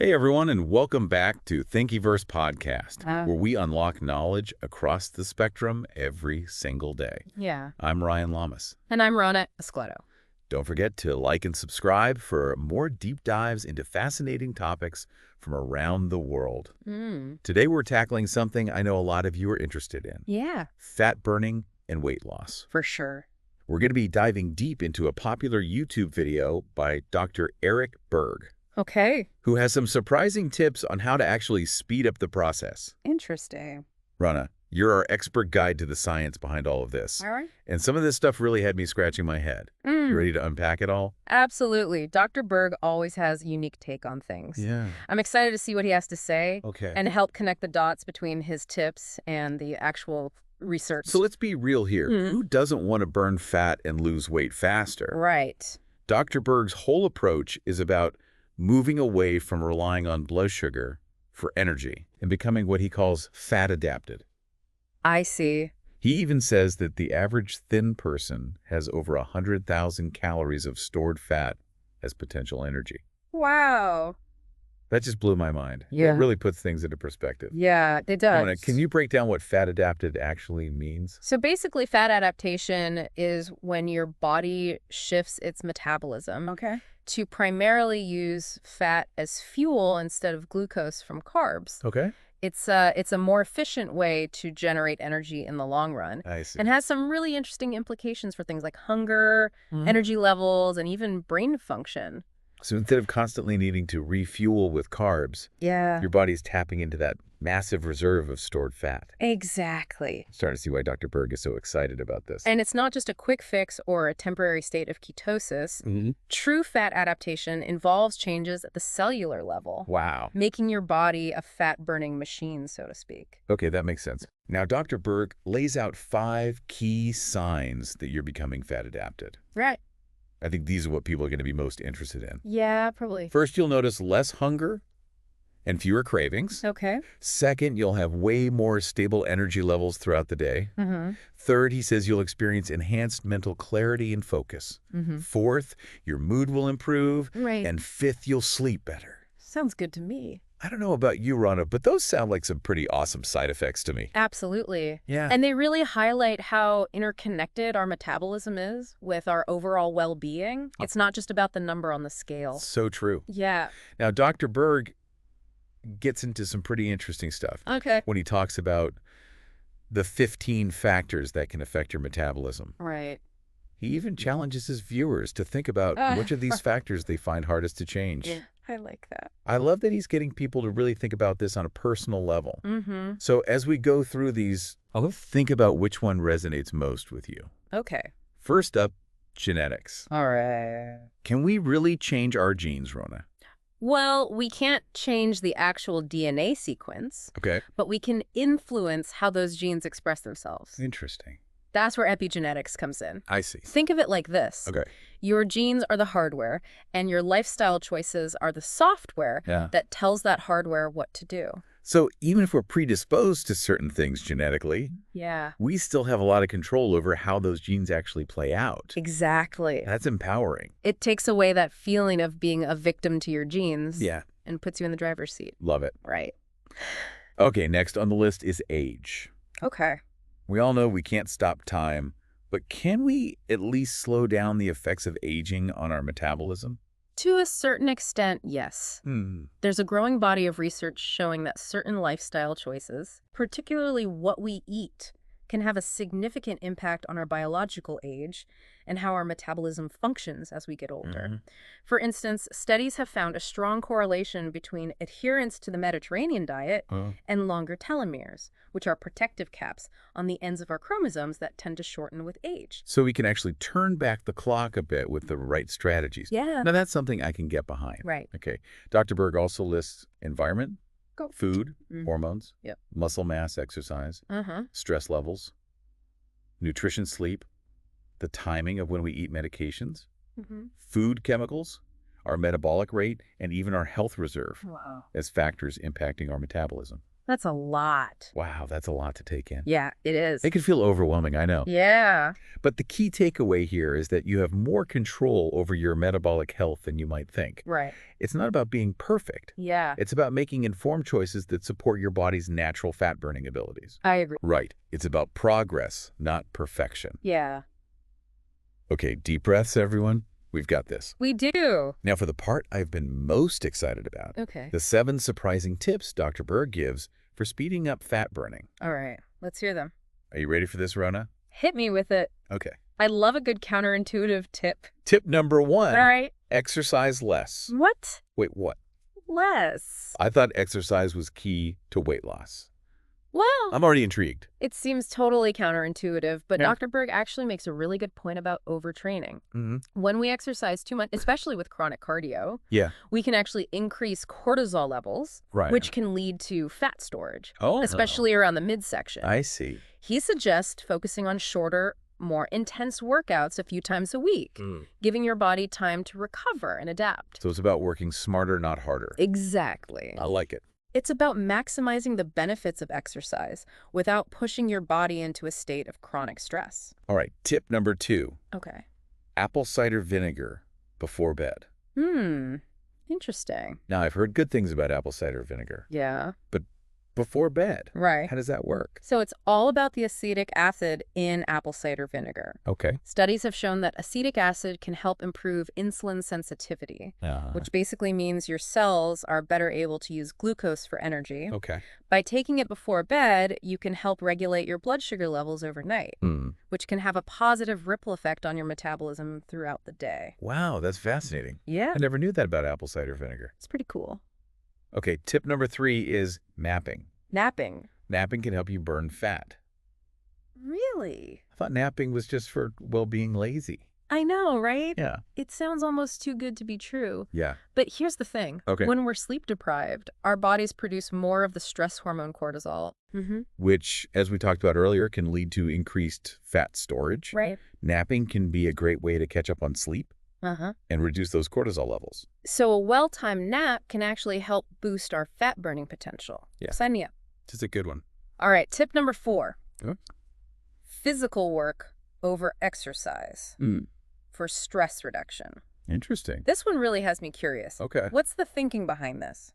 Hey everyone, and welcome back to Thinkiverse Podcast, Uh, where we unlock knowledge across the spectrum every single day. yeah. I'm Ryan Lamas. And I'm Rana Escleto. Don't forget to like and subscribe for more deep dives into fascinating topics from around the world. Today we're tackling something I know a lot of you are interested in: Yeah, fat burning and weight loss. for sure. We're going to be diving deep into a popular YouTube video by Dr. Berg, Okay. who has some surprising tips on how to actually speed up the process. Interesting. Rana, you're our expert guide to the science behind all of this. All right. And some of this stuff really had me scratching my head. You ready to unpack it all? Absolutely. Dr. Berg always has a unique take on things. Yeah. I'm excited to see what he has to say Okay. and help connect the dots between his tips and the actual research. So let's be real here. Mm. Who doesn't want to burn fat and lose weight faster? Right. Dr. Berg's whole approach is about moving away from relying on blood sugar for energy and becoming what he calls fat adapted. I see. He even says that the average thin person has over 100,000 calories of stored fat as potential energy. Wow. That just blew my mind. Yeah. It really puts things into perspective. Yeah, it does. Mona, can you break down what fat adapted actually means? So basically, fat adaptation is when your body shifts its metabolism to primarily use fat as fuel instead of glucose from carbs. Okay. It's a more efficient way to generate energy in the long run I see. and has some really interesting implications for things like hunger, energy levels, and even brain function. So instead of constantly needing to refuel with carbs, Yeah. your body's tapping into that massive reserve of stored fat. Exactly. Starting to see why Dr. Berg is so excited about this. And it's not just a quick fix or a temporary state of ketosis. True fat adaptation involves changes at the cellular level, Wow. making your body a fat-burning machine, so to speak. Okay, that makes sense. Now, Dr. Berg lays out 5 key signs that you're becoming fat adapted. Right. I think these are what people are going to be most interested in. Yeah, probably. First, you'll notice less hunger and fewer cravings. Okay. Second, you'll have way more stable energy levels throughout the day. Third, he says you'll experience enhanced mental clarity and focus. Fourth, your mood will improve. Right. And fifth, you'll sleep better. Sounds good to me. I don't know about you, Rana, but those sound like some pretty awesome side effects to me. Absolutely. Yeah. And they really highlight how interconnected our metabolism is with our overall well-being. It's not just about the number on the scale. So true. Yeah. Now, Dr. Berg gets into some pretty interesting stuff Okay. when he talks about the 15 factors that can affect your metabolism. Right. He even challenges his viewers to think about which of these factors they find hardest to change. Yeah, I like that. I love that he's getting people to really think about this on a personal level. So as we go through these, I'll think about which one resonates most with you. Okay. First up, genetics. All right. Can we really change our genes, Rona? Well, we can't change the actual DNA sequence, Okay. but we can influence how those genes express themselves. Interesting. That's where epigenetics comes in. I see. Think of it like this. Okay. Your genes are the hardware, and your lifestyle choices are the software that tells that hardware what to do. So even if we're predisposed to certain things genetically, we still have a lot of control over how those genes actually play out. Exactly. That's empowering. It takes away that feeling of being a victim to your genes and puts you in the driver's seat. Love it. Right. Okay, next on the list is age. Okay. We all know we can't stop time, but can we at least slow down the effects of aging on our metabolism? To a certain extent, yes. There's a growing body of research showing that certain lifestyle choices, particularly what we eat, can have a significant impact on our biological age and how our metabolism functions as we get older. For instance, studies have found a strong correlation between adherence to the Mediterranean diet and longer telomeres, which are protective caps on the ends of our chromosomes that tend to shorten with age. So we can actually turn back the clock a bit with the right strategies. Yeah. Now that's something I can get behind. Right. Okay. Dr. Berg also lists environment, food, hormones, muscle mass, exercise, stress levels, nutrition, sleep, the timing of when we eat medications, food chemicals, our metabolic rate, and even our health reserve as factors impacting our metabolism. That's a lot. Wow, that's a lot to take in. Yeah, it is. It can feel overwhelming, I know. Yeah. But the key takeaway here is that you have more control over your metabolic health than you might think. Right. It's not about being perfect. Yeah. It's about making informed choices that support your body's natural fat-burning abilities. I agree. Right. It's about progress, not perfection. Yeah. Okay, deep breaths, everyone. We've got this. We do. Now for the part I've been most excited about. Okay. The 7 surprising tips Dr. Berg gives for speeding up fat burning. All right. Let's hear them. Are you ready for this, Rona? Hit me with it. Okay. I love a good counterintuitive tip. Tip number 1. All right. Exercise less. What? Wait, what? Less. I thought exercise was key to weight loss. Well, I'm already intrigued. it seems totally counterintuitive, but Yeah. Dr. Berg actually makes a really good point about overtraining. Mm-hmm. When we exercise too much, especially with chronic cardio, Yeah. we can actually increase cortisol levels, Right. which can lead to fat storage, Oh. especially around the midsection. I see. He suggests focusing on shorter, more intense workouts a few times a week, giving your body time to recover and adapt. So it's about working smarter, not harder. Exactly. I like it. It's about maximizing the benefits of exercise without pushing your body into a state of chronic stress. All right. Tip number 2. Okay. Apple cider vinegar before bed. Interesting. Now, I've heard good things about apple cider vinegar. Yeah. But before bed, Right. how does that work? So it's all about the acetic acid in apple cider vinegar. Okay. Studies have shown that acetic acid can help improve insulin sensitivity, which basically means your cells are better able to use glucose for energy. Okay. By taking it before bed, you can help regulate your blood sugar levels overnight, which can have a positive ripple effect on your metabolism throughout the day. Wow, that's fascinating. Yeah. I never knew that about apple cider vinegar. It's pretty cool. Okay, tip number 3 is napping. Napping. Napping can help you burn fat. Really? I thought napping was just for, well, being lazy. I know, right? Yeah. It sounds almost too good to be true. Yeah. But here's the thing. Okay. When we're sleep deprived, our bodies produce more of the stress hormone cortisol. Which, as we talked about earlier, can lead to increased fat storage. Right. Napping can be a great way to catch up on sleep and reduce those cortisol levels. So a well-timed nap can actually help boost our fat-burning potential. Yeah. Sign me up. This is a good one. All right, tip number 4. Okay. Physical work over exercise for stress reduction. Interesting. This one really has me curious. Okay. What's the thinking behind this?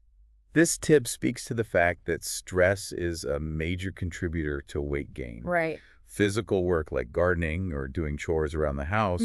This tip speaks to the fact that stress is a major contributor to weight gain. Right. Physical work like gardening or doing chores around the house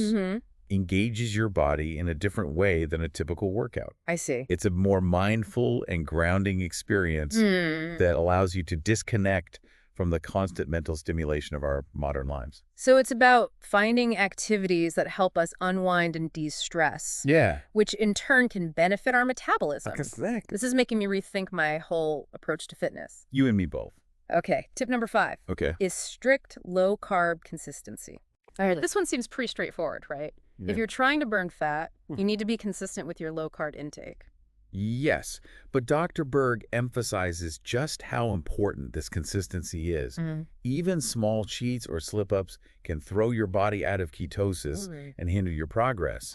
engages your body in a different way than a typical workout. I see. It's a more mindful and grounding experience that allows you to disconnect from the constant mental stimulation of our modern lives. So it's about finding activities that help us unwind and de-stress. Yeah. Which in turn can benefit our metabolism. Exactly. This is making me rethink my whole approach to fitness. You and me both. Okay, tip number 5 Okay. is strict low-carb consistency. All right, this one seems pretty straightforward, right? Yeah. If you're trying to burn fat, you need to be consistent with your low-carb intake. Yes, but Dr. Berg emphasizes just how important this consistency is. Even small cheats or slip-ups can throw your body out of ketosis and hinder your progress.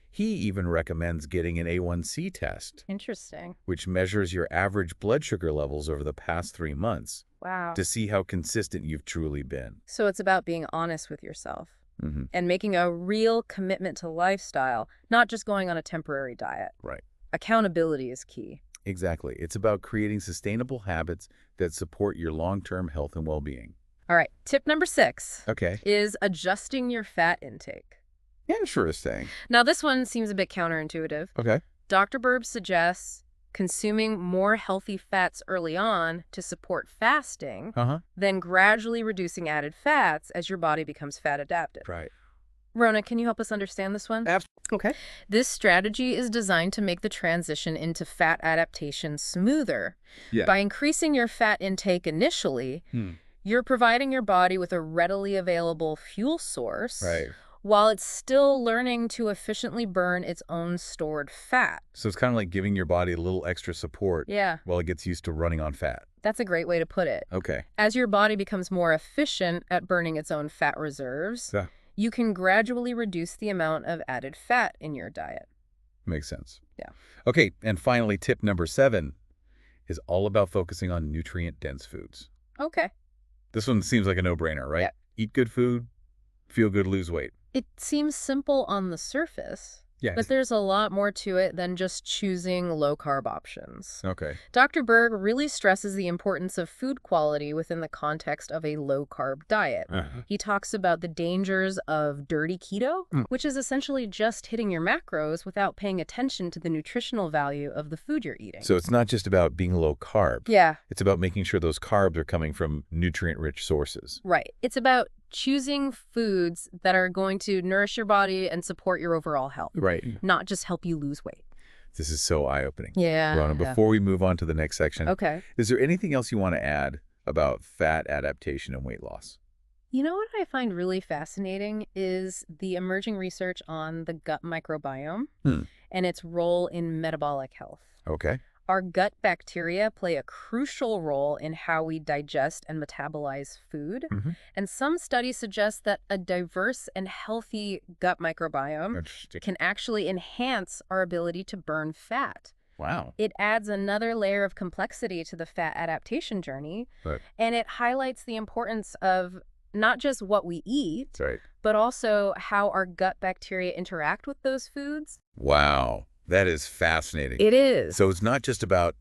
He even recommends getting an A1C test, Interesting. which measures your average blood sugar levels over the past 3 months Wow. to see how consistent you've truly been. So it's about being honest with yourself and making a real commitment to lifestyle, not just going on a temporary diet. Right. Accountability is key. Exactly. It's about creating sustainable habits that support your long-term health and well-being. All right, tip number 6 Okay. is adjusting your fat intake. Interesting. Now, this one seems a bit counterintuitive. Okay. Dr. Berg suggests consuming more healthy fats early on to support fasting, then gradually reducing added fats as your body becomes fat adapted. Right. Rona, can you help us understand this one? Absolutely. Okay. This strategy is designed to make the transition into fat adaptation smoother. Yeah. By increasing your fat intake initially, you're providing your body with a readily available fuel source while it's still learning to efficiently burn its own stored fat. So it's kind of like giving your body a little extra support while it gets used to running on fat. That's a great way to put it. Okay. As your body becomes more efficient at burning its own fat reserves, you can gradually reduce the amount of added fat in your diet. Makes sense. Yeah. Okay, and finally, tip number 7, is all about focusing on nutrient-dense foods. Okay. This one seems like a no-brainer, right? Yeah. Eat good food, feel good, lose weight. It seems simple on the surface. Yes. But there's a lot more to it than just choosing low-carb options. Okay. Dr. Berg really stresses the importance of food quality within the context of a low-carb diet. He talks about the dangers of dirty keto, which is essentially just hitting your macros without paying attention to the nutritional value of the food you're eating. So it's not just about being low carb. Yeah. It's about making sure those carbs are coming from nutrient-rich sources. Right. It's about choosing foods that are going to nourish your body and support your overall health. Right. Not just help you lose weight. This is so eye-opening. Yeah. Rona, before we move on to the next section, okay, is there anything else you want to add about fat adaptation and weight loss? You know what I find really fascinating is the emerging research on the gut microbiome and its role in metabolic health. Okay. Our gut bacteria play a crucial role in how we digest and metabolize food. And some studies suggest that a diverse and healthy gut microbiome can actually enhance our ability to burn fat. Wow. It adds another layer of complexity to the fat adaptation journey, and it highlights the importance of not just what we eat, but also how our gut bacteria interact with those foods. Wow. That is fascinating. It is. So it's not just about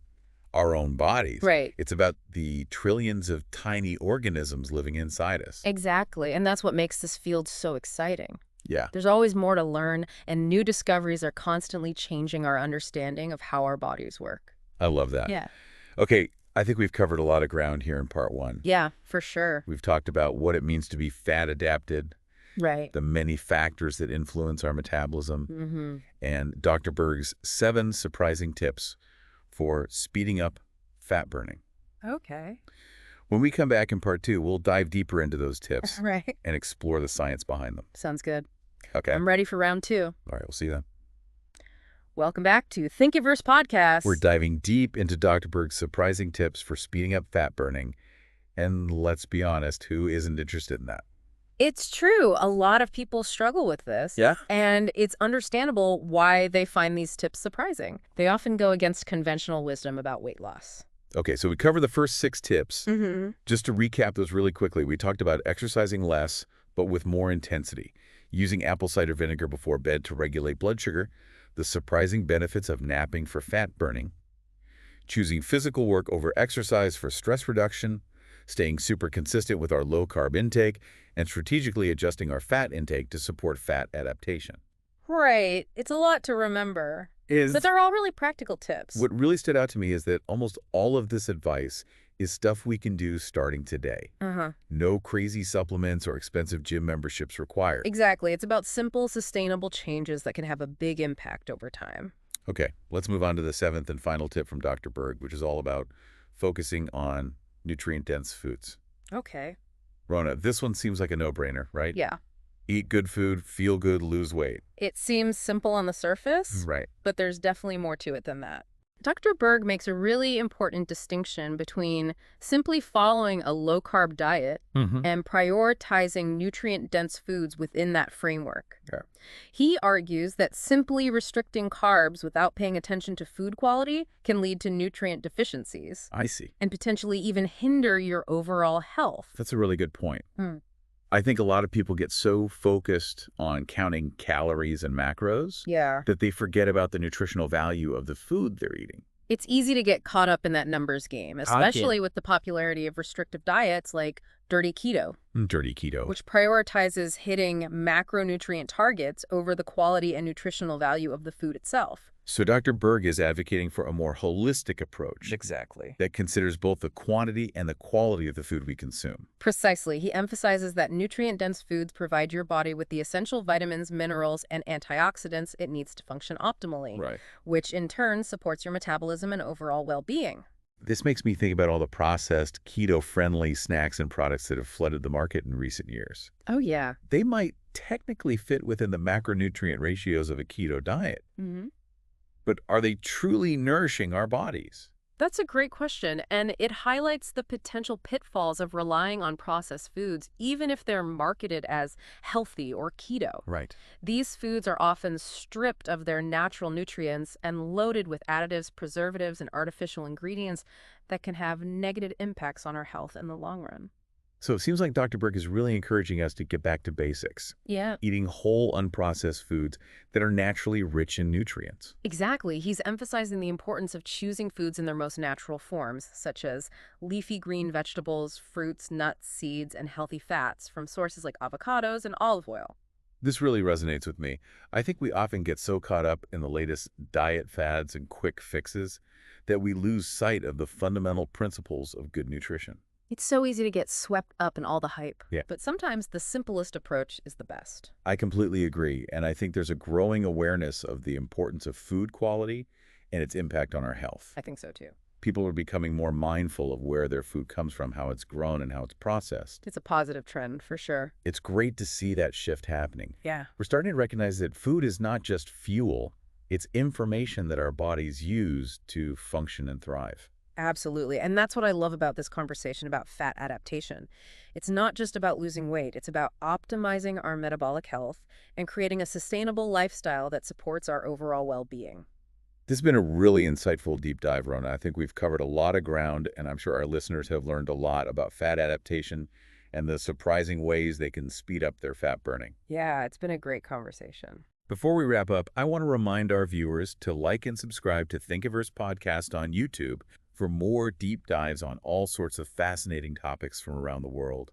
our own bodies. Right. It's about the trillions of tiny organisms living inside us. Exactly. And that's what makes this field so exciting. Yeah. There's always more to learn, and new discoveries are constantly changing our understanding of how our bodies work. I love that. Yeah. Okay. I think we've covered a lot of ground here in part one. Yeah, for sure. We've talked about what it means to be fat adapted. Right. The many factors that influence our metabolism, and Dr. Berg's 7 surprising tips for speeding up fat burning. Okay. When we come back in part 2, we'll dive deeper into those tips Right. and explore the science behind them. Sounds good. Okay. I'm ready for round 2. All right, we'll see you then. Welcome back to Thinkiverse Podcast. We're diving deep into Dr. Berg's surprising tips for speeding up fat burning. And let's be honest, who isn't interested in that? It's true. A lot of people struggle with this. Yeah. And it's understandable why they find these tips surprising. They often go against conventional wisdom about weight loss. Okay, so we covered the first 6 tips. Just to recap those really quickly, we talked about exercising less, but with more intensity, using apple cider vinegar before bed to regulate blood sugar, the surprising benefits of napping for fat burning, choosing physical work over exercise for stress reduction, staying super consistent with our low-carb intake, and strategically adjusting our fat intake to support fat adaptation. Right. It's a lot to remember. But they're all really practical tips. What really stood out to me is that almost all of this advice is stuff we can do starting today. No crazy supplements or expensive gym memberships required. Exactly. It's about simple, sustainable changes that can have a big impact over time. Okay, let's move on to the 7th and final tip from Dr. Berg, which is all about focusing on nutrient-dense foods. Okay. Rona, this one seems like a no-brainer, right? Yeah. Eat good food, feel good, lose weight. It seems simple on the surface, Right. but there's definitely more to it than that. Dr. Berg makes a really important distinction between simply following a low-carb diet and prioritizing nutrient-dense foods within that framework. Yeah. He argues that simply restricting carbs without paying attention to food quality can lead to nutrient deficiencies. I see. And potentially even hinder your overall health. That's a really good point. I think a lot of people get so focused on counting calories and macros that they forget about the nutritional value of the food they're eating. It's easy to get caught up in that numbers game, especially with the popularity of restrictive diets like dirty keto. Dirty keto. Which prioritizes hitting macronutrient targets over the quality and nutritional value of the food itself. So Dr. Berg is advocating for a more holistic approach. Exactly. That considers both the quantity and the quality of the food we consume. Precisely. He emphasizes that nutrient-dense foods provide your body with the essential vitamins, minerals, and antioxidants it needs to function optimally, which in turn supports your metabolism and overall well-being. This makes me think about all the processed, keto-friendly snacks and products that have flooded the market in recent years. Oh, yeah. They might technically fit within the macronutrient ratios of a keto diet. But are they truly nourishing our bodies? That's a great question, and it highlights the potential pitfalls of relying on processed foods, even if they're marketed as healthy or keto. Right. These foods are often stripped of their natural nutrients and loaded with additives, preservatives, and artificial ingredients that can have negative impacts on our health in the long run. So it seems like Dr. Berg is really encouraging us to get back to basics, Yeah. eating whole, unprocessed foods that are naturally rich in nutrients. Exactly. He's emphasizing the importance of choosing foods in their most natural forms, such as leafy green vegetables, fruits, nuts, seeds, and healthy fats from sources like avocados and olive oil. This really resonates with me. I think we often get so caught up in the latest diet fads and quick fixes that we lose sight of the fundamental principles of good nutrition. It's so easy to get swept up in all the hype. Yeah. But sometimes the simplest approach is the best. I completely agree, and I think there's a growing awareness of the importance of food quality and its impact on our health. I think so too. People are becoming more mindful of where their food comes from, how it's grown, and how it's processed. It's a positive trend, for sure. It's great to see that shift happening. Yeah. We're starting to recognize that food is not just fuel, it's information that our bodies use to function and thrive. Absolutely. And that's what I love about this conversation about fat adaptation. It's not just about losing weight. It's about optimizing our metabolic health and creating a sustainable lifestyle that supports our overall well-being. This has been a really insightful deep dive, Rona. I think we've covered a lot of ground, and I'm sure our listeners have learned a lot about fat adaptation and the surprising ways they can speed up their fat burning. Yeah, it's been a great conversation. Before we wrap up, I want to remind our viewers to like and subscribe to Thinkiverse Podcast on YouTube for more deep dives on all sorts of fascinating topics from around the world.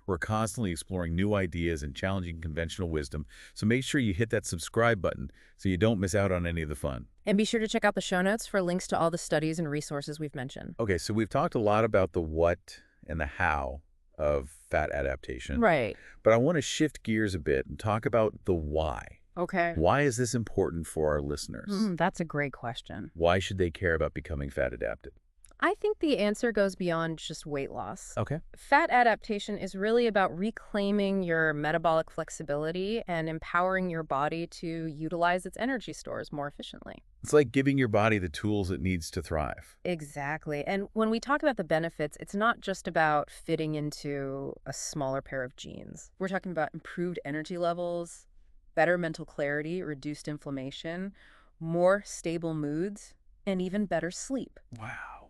We're constantly exploring new ideas and challenging conventional wisdom, so make sure you hit that subscribe button so you don't miss out on any of the fun. And be sure to check out the show notes for links to all the studies and resources we've mentioned. Okay, so we've talked a lot about the what and the how of fat adaptation. Right. But I want to shift gears a bit and talk about the why. Okay. Why is this important for our listeners? That's a great question. Why should they care about becoming fat adapted? I think the answer goes beyond just weight loss. Okay. Fat adaptation is really about reclaiming your metabolic flexibility and empowering your body to utilize its energy stores more efficiently. It's like giving your body the tools it needs to thrive. Exactly. And when we talk about the benefits, it's not just about fitting into a smaller pair of jeans. We're talking about improved energy levels, better mental clarity, reduced inflammation, more stable moods, and even better sleep. Wow.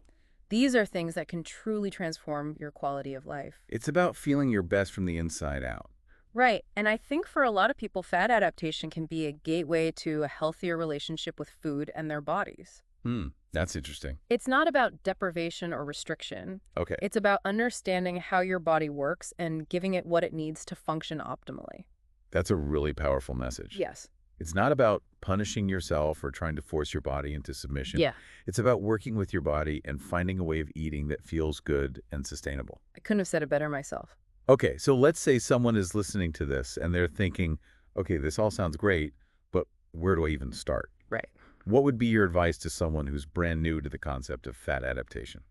These are things that can truly transform your quality of life. It's about feeling your best from the inside out. Right. And I think for a lot of people, fat adaptation can be a gateway to a healthier relationship with food and their bodies. That's interesting. It's not about deprivation or restriction. Okay. It's about understanding how your body works and giving it what it needs to function optimally. That's a really powerful message. Yes. It's not about punishing yourself or trying to force your body into submission. Yeah. It's about working with your body and finding a way of eating that feels good and sustainable. I couldn't have said it better myself. Okay, so let's say someone is listening to this and they're thinking, okay, this all sounds great, but where do I even start? Right. What would be your advice to someone who's brand new to the concept of fat adaptation?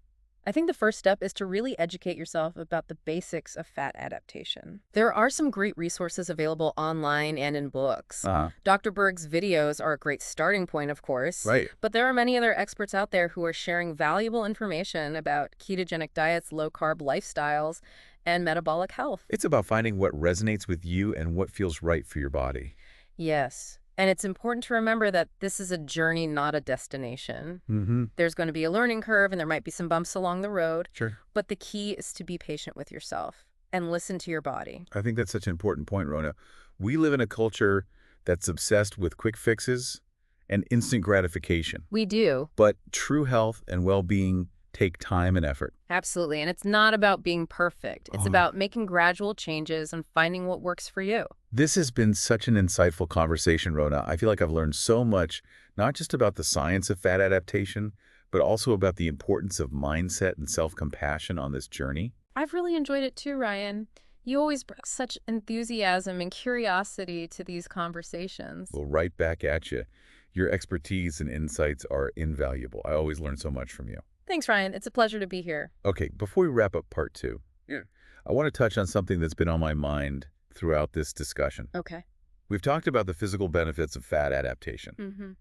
I think the first step is to really educate yourself about the basics of fat adaptation. There are some great resources available online and in books. Dr. Berg's videos are a great starting point, of course. Right. But there are many other experts out there who are sharing valuable information about ketogenic diets, low-carb lifestyles, and metabolic health. It's about finding what resonates with you and what feels right for your body. Yes. And it's important to remember that this is a journey, not a destination. There's going to be a learning curve and there might be some bumps along the road. Sure. But the key is to be patient with yourself and listen to your body. I think that's such an important point, Rona. We live in a culture that's obsessed with quick fixes and instant gratification. We do. But true health and well-being take time and effort. Absolutely. And it's not about being perfect. It's about making gradual changes and finding what works for you. This has been such an insightful conversation, Rona. I feel like I've learned so much, not just about the science of fat adaptation, but also about the importance of mindset and self-compassion on this journey. I've really enjoyed it too, Ryan. You always bring such enthusiasm and curiosity to these conversations. Well, right back at you. Your expertise and insights are invaluable. I always learn so much from you. Thanks, Ryan. It's a pleasure to be here. Okay, before we wrap up part 2, I want to touch on something that's been on my mind throughout this discussion. Okay. We've talked about the physical benefits of fat adaptation.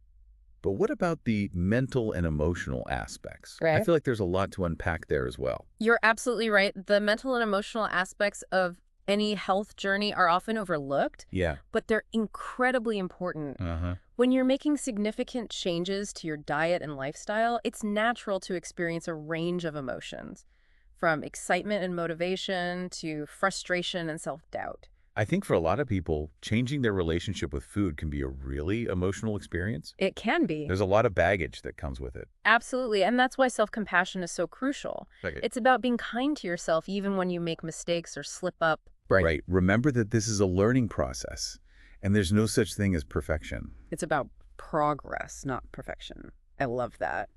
But what about the mental and emotional aspects? I Right. feel like there's a lot to unpack there as well. You're absolutely right. The mental and emotional aspects of any health journey are often overlooked, Yeah. but they're incredibly important. Uh-huh. When you're making significant changes to your diet and lifestyle, it's natural to experience a range of emotions, from excitement and motivation to frustration and self-doubt. I think for a lot of people, changing their relationship with food can be a really emotional experience. It can be. There's a lot of baggage that comes with it. Absolutely, and that's why self-compassion is so crucial. Okay. It's about being kind to yourself even when you make mistakes or slip up. Right. Remember that this is a learning process, and there's no such thing as perfection. It's about progress, not perfection. I love that.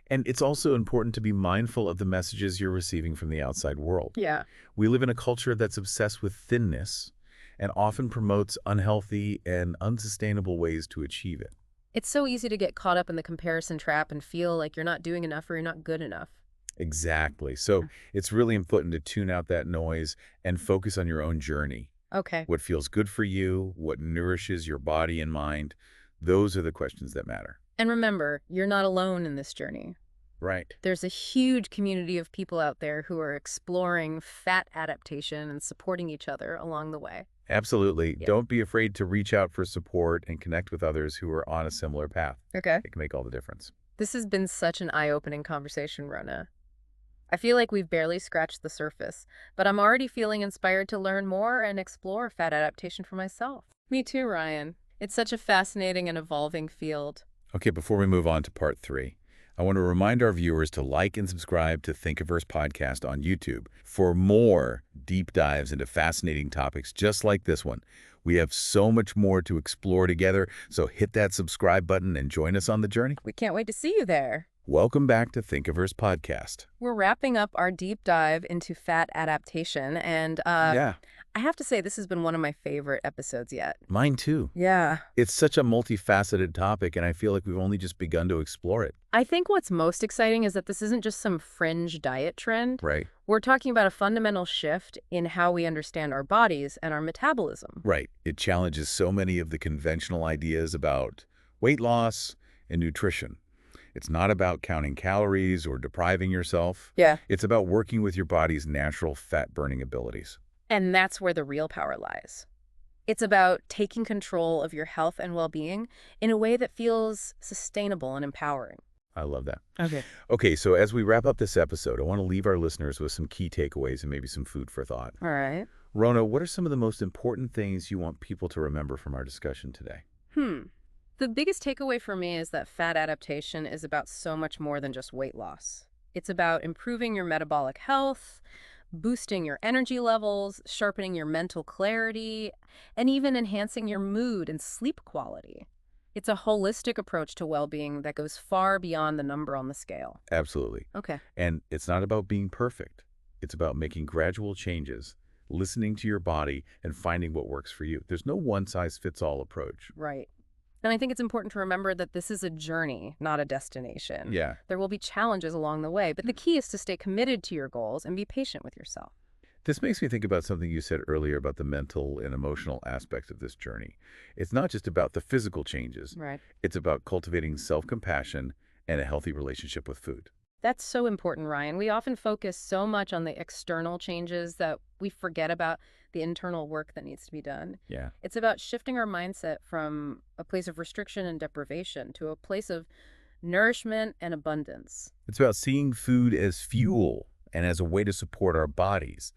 And it's also important to be mindful of the messages you're receiving from the outside world. Yeah. We live in a culture that's obsessed with thinness and often promotes unhealthy and unsustainable ways to achieve it. It's so easy to get caught up in the comparison trap and feel like you're not doing enough or you're not good enough. Exactly. So it's really important to tune out that noise and focus on your own journey. Okay. What feels good for you, what nourishes your body and mind, those are the questions that matter. And remember, you're not alone in this journey. Right. There's a huge community of people out there who are exploring fat adaptation and supporting each other along the way. Absolutely. Yeah. Don't be afraid to reach out for support and connect with others who are on a similar path. Okay. It can make all the difference. This has been such an eye-opening conversation, Rona. I feel like we've barely scratched the surface, but I'm already feeling inspired to learn more and explore fat adaptation for myself. Me too, Ryan. It's such a fascinating and evolving field. Okay, before we move on to part 3, I want to remind our viewers to like and subscribe to Thinkiverse Podcast on YouTube for more deep dives into fascinating topics just like this one. We have so much more to explore together, so hit that subscribe button and join us on the journey. We can't wait to see you there. Welcome back to Thinkiverse Podcast. We're wrapping up our deep dive into fat adaptation, and Yeah, I have to say this has been one of my favorite episodes yet. mine too. Yeah. It's such a multifaceted topic, and I feel like we've only just begun to explore it. I think what's most exciting is that this isn't just some fringe diet trend. Right. We're talking about a fundamental shift in how we understand our bodies and our metabolism. Right. It challenges so many of the conventional ideas about weight loss and nutrition. It's not about counting calories or depriving yourself. Yeah. It's about working with your body's natural fat-burning abilities. And that's where the real power lies. It's about taking control of your health and well-being in a way that feels sustainable and empowering. I love that. Okay. Okay, so as we wrap up this episode, I want to leave our listeners with some key takeaways and maybe some food for thought. All right. Rona, what are some of the most important things you want people to remember from our discussion today? The biggest takeaway for me is that fat adaptation is about so much more than just weight loss. It's about improving your metabolic health, boosting your energy levels, sharpening your mental clarity, and even enhancing your mood and sleep quality. It's a holistic approach to well-being that goes far beyond the number on the scale. Absolutely. Okay. And it's not about being perfect. It's about making gradual changes, listening to your body, and finding what works for you. There's no one-size-fits-all approach. Right. And I think it's important to remember that this is a journey, not a destination. Yeah. There will be challenges along the way, but the key is to stay committed to your goals and be patient with yourself. This makes me think about something you said earlier about the mental and emotional aspects of this journey. It's not just about the physical changes. Right. It's about cultivating self-compassion and a healthy relationship with food. That's so important, Ryan. We often focus so much on the external changes that we forget about the internal work that needs to be done. Yeah. It's about shifting our mindset from a place of restriction and deprivation to a place of nourishment and abundance. It's about seeing food as fuel and as a way to support our bodies,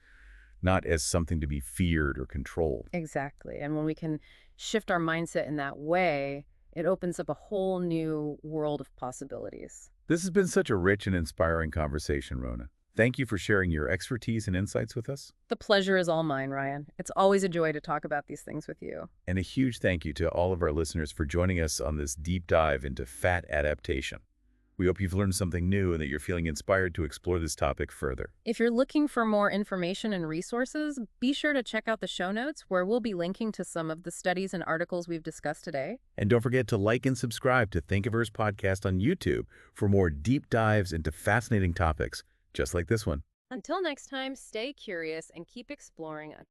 not as something to be feared or controlled. Exactly. And when we can shift our mindset in that way, it opens up a whole new world of possibilities. This has been such a rich and inspiring conversation, Rona. Thank you for sharing your expertise and insights with us. The pleasure is all mine, Ryan. It's always a joy to talk about these things with you. And a huge thank you to all of our listeners for joining us on this deep dive into fat adaptation. We hope you've learned something new and that you're feeling inspired to explore this topic further. If you're looking for more information and resources, be sure to check out the show notes where we'll be linking to some of the studies and articles we've discussed today. And don't forget to like and subscribe to Thinkiverse Podcast on YouTube for more deep dives into fascinating topics just like this one. Until next time, stay curious and keep exploring a